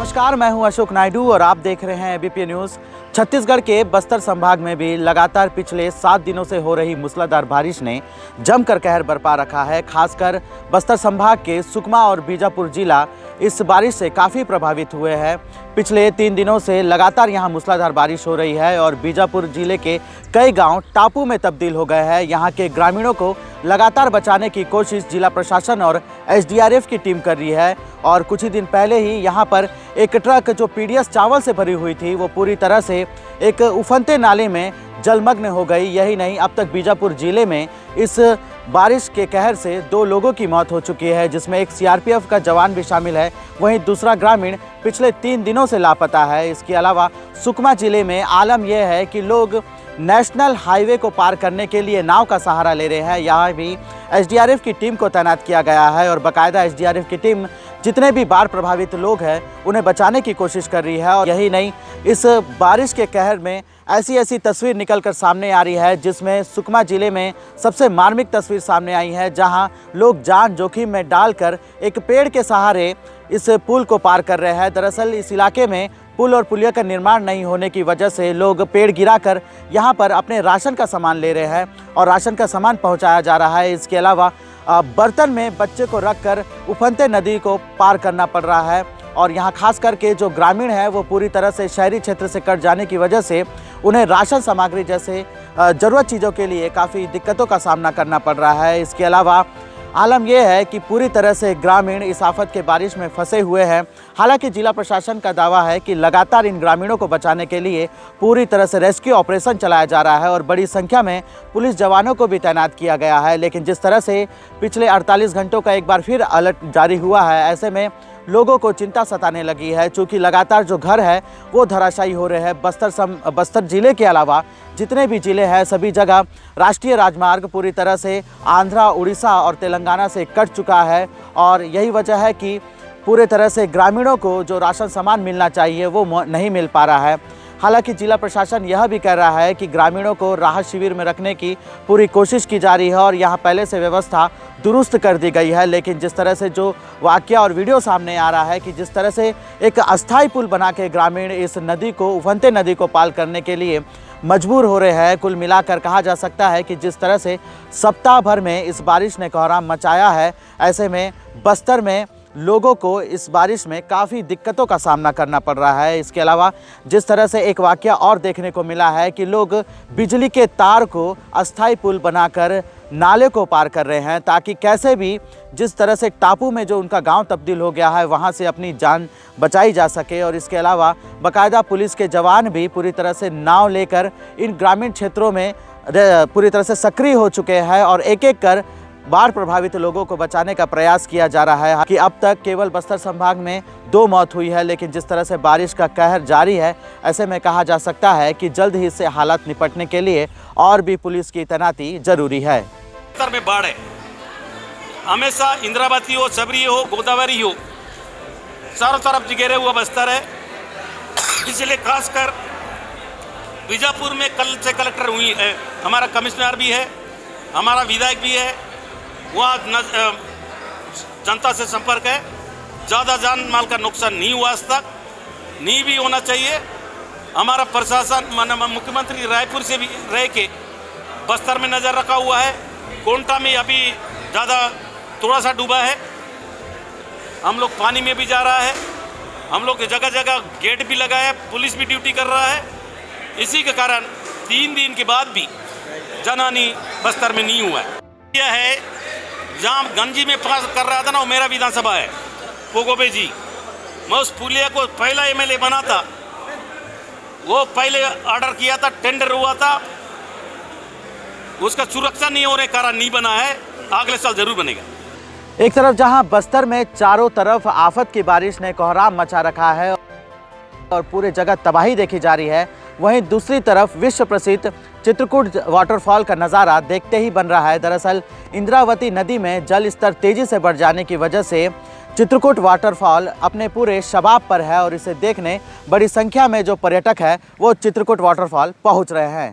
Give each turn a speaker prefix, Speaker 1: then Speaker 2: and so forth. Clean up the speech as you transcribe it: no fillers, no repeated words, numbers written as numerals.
Speaker 1: नमस्कार, मैं हूं अशोक नायडू और आप देख रहे हैं एबीपी न्यूज़। छत्तीसगढ़ के बस्तर संभाग में भी लगातार पिछले 7 दिनों से हो रही मूसलाधार बारिश ने जमकर कहर बरपा रखा है। खासकर बस्तर संभाग के सुकमा और बीजापुर जिला इस बारिश से काफ़ी प्रभावित हुए हैं। पिछले 3 दिनों से लगातार यहां मूसलाधार बारिश हो रही है और बीजापुर जिले के कई गांव टापू में तब्दील हो गए हैं। यहां के ग्रामीणों को लगातार बचाने की कोशिश जिला प्रशासन और एसडीआरएफ की टीम कर रही है। और कुछ ही दिन पहले ही यहां पर एक ट्रक जो पीडीएस चावल से भरी हुई थी वो पूरी तरह से एक उफनते नाले में जलमग्न हो गई। यही नहीं, अब तक बीजापुर जिले में इस बारिश के कहर से 2 लोगों की मौत हो चुकी है, जिसमें एक सीआरपीएफ का जवान भी शामिल है। वहीं दूसरा ग्रामीण पिछले 3 दिनों से लापता है। इसके अलावा सुकमा जिले में आलम यह है कि लोग नेशनल हाईवे को पार करने के लिए नाव का सहारा ले रहे हैं। यहाँ भी एसडीआरएफ की टीम को तैनात किया गया है और बाकायदा एसडीआरएफ की टीम जितने भी बाढ़ प्रभावित लोग हैं उन्हें बचाने की कोशिश कर रही है। और यही नहीं, इस बारिश के कहर में ऐसी तस्वीर निकलकर सामने आ रही है, जिसमें सुकमा जिले में सबसे मार्मिक तस्वीर सामने आई है, जहां लोग जान जोखिम में डालकर एक पेड़ के सहारे इस पुल को पार कर रहे हैं। दरअसल इस इलाके में पुल और पुलिया का निर्माण नहीं होने की वजह से लोग पेड़ गिराकर यहाँ पर अपने राशन का सामान ले रहे हैं और राशन का सामान पहुँचाया जा रहा है। इसके अलावा बर्तन में बच्चे को रखकर उफनते नदी को पार करना पड़ रहा है। और यहाँ खास करके जो ग्रामीण है वो पूरी तरह से शहरी क्षेत्र से कट जाने की वजह से उन्हें राशन सामग्री जैसे ज़रूरत चीज़ों के लिए काफ़ी दिक्कतों का सामना करना पड़ रहा है। इसके अलावा आलम यह है कि पूरी तरह से ग्रामीण इस आफत के बारिश में फंसे हुए हैं। हालांकि जिला प्रशासन का दावा है कि लगातार इन ग्रामीणों को बचाने के लिए पूरी तरह से रेस्क्यू ऑपरेशन चलाया जा रहा है और बड़ी संख्या में पुलिस जवानों को भी तैनात किया गया है। लेकिन जिस तरह से पिछले 48 घंटों का एक बार फिर अलर्ट जारी हुआ है, ऐसे में लोगों को चिंता सताने लगी है, चूँकि लगातार जो घर है वो धराशायी हो रहे हैं। बस्तर जिले के अलावा जितने भी जिले हैं सभी जगह राष्ट्रीय राजमार्ग पूरी तरह से आंध्रा, उड़ीसा और तेलंगाना से कट चुका है और यही वजह है कि पूरे तरह से ग्रामीणों को जो राशन सामान मिलना चाहिए वो नहीं मिल पा रहा है। हालांकि जिला प्रशासन यह भी कह रहा है कि ग्रामीणों को राहत शिविर में रखने की पूरी कोशिश की जा रही है और यहाँ पहले से व्यवस्था दुरुस्त कर दी गई है। लेकिन जिस तरह से जो वाकया और वीडियो सामने आ रहा है कि जिस तरह से एक अस्थायी पुल बना के ग्रामीण इस नदी को, उफनते नदी को पार करने के लिए मजबूर हो रहे हैं। कुल मिलाकर कहा जा सकता है कि जिस तरह से सप्ताह भर में इस बारिश ने कोहराम मचाया है, ऐसे में बस्तर में लोगों को इस बारिश में काफ़ी दिक्कतों का सामना करना पड़ रहा है। इसके अलावा जिस तरह से एक वाकया और देखने को मिला है कि लोग बिजली के तार को अस्थायी पुल बनाकर नाले को पार कर रहे हैं, ताकि कैसे भी जिस तरह से टापू में जो उनका गांव तब्दील हो गया है वहां से अपनी जान बचाई जा सके। और इसके अलावा बाकायदा पुलिस के जवान भी पूरी तरह से नाव लेकर इन ग्रामीण क्षेत्रों में पूरी तरह से सक्रिय हो चुके हैं और एक एक कर बाढ़ प्रभावित लोगों को बचाने का प्रयास किया जा रहा है। कि अब तक केवल बस्तर संभाग में 2 मौत हुई है, लेकिन जिस तरह से बारिश का कहर जारी है, ऐसे में कहा जा सकता है कि जल्द ही इससे हालात निपटने के लिए और भी पुलिस की तैनाती जरूरी है।
Speaker 2: बस्तर में बाढ़ है, हमेशा इंद्रावती हो, सबरी हो, गोदावरी हो, चारों तरफ घिरे हुआ बस्तर है। इसलिए खासकर बीजापुर में कल से कलेक्टर हुई है, हमारा कमिश्नर भी है, हमारा विधायक भी है, वहाँ जनता से संपर्क है। ज़्यादा जान माल का नुकसान नहीं हुआ आज तक, नहीं भी होना चाहिए। हमारा प्रशासन मुख्यमंत्री रायपुर से भी रह के बस्तर में नज़र रखा हुआ है। कोंटा में अभी ज़्यादा थोड़ा सा डूबा है, हम लोग पानी में भी जा रहा है, हम लोग जगह जगह गेट भी लगा है, पुलिस भी ड्यूटी कर रहा है। इसी के कारण 3 दिन के बाद भी जनहानि बस्तर में नहीं हुआ है। यह है जहाँ गंजी में पास कर रहा था ना, वो मेरा विधानसभा है पोगोबे जी। मैं उस पुलिया को पहला एमएलए बना था, वो पहले ऑर्डर किया था, टेंडर हुआ था, उसका सुरक्षा नहीं होने कारण नहीं बना है, अगले साल जरूर बनेगा।
Speaker 1: एक तरफ जहां बस्तर में चारों तरफ आफत की बारिश ने कोहराम मचा रखा है और पूरे जगह तबाही देखी जा रही है, वहीं दूसरी तरफ विश्व प्रसिद्ध चित्रकूट वाटरफॉल का नज़ारा देखते ही बन रहा है। दरअसल इंद्रावती नदी में जल स्तर तेजी से बढ़ जाने की वजह से चित्रकूट वाटरफॉल अपने पूरे शबाब पर है और इसे देखने बड़ी संख्या में जो पर्यटक है वो चित्रकूट वाटरफॉल पहुंच रहे हैं।